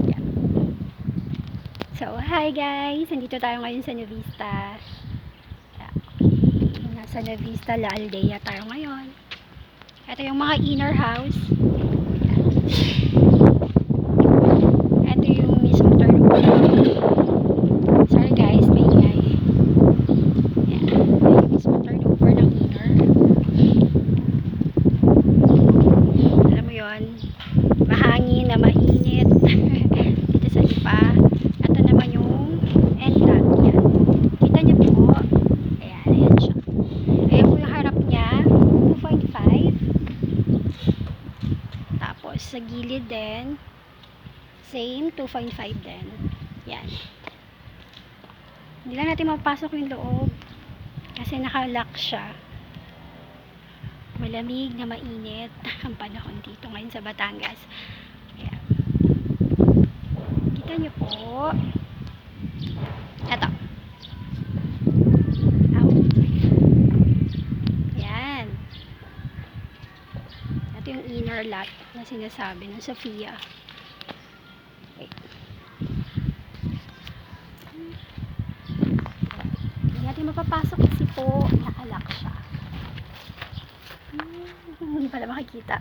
Yan. So, hi guys! Nandito tayo ngayon sa Navista. Nasa Navista La Aldea tayo ngayon. Ito yung mga inner house. Ito yung mismo turnover. Sorry guys, may ingay. Yan. Ito yung mismo turnover ng inner. Alam mo yun, mahangin na mainit. Dito sa iba. Ito naman yung entrance. Yan. Kita niyo po. Ayan, ayan siya. Ayan po yung harap niya. 2.5. Tapos sa gilid din, same 2.5 din. Yan. Hindi lang natin mapasok yung loob kasi naka-lock siya. Malamig na mainit ang panahon dito ngayon sa Batangas. Ayan. Kita nyo po. Eto. Yan. Ito yung inner lot na sinasabi ng Sophia. Okay. Hindi natin mapapasok kasi po naka-lock siya. Hindi pala makikita.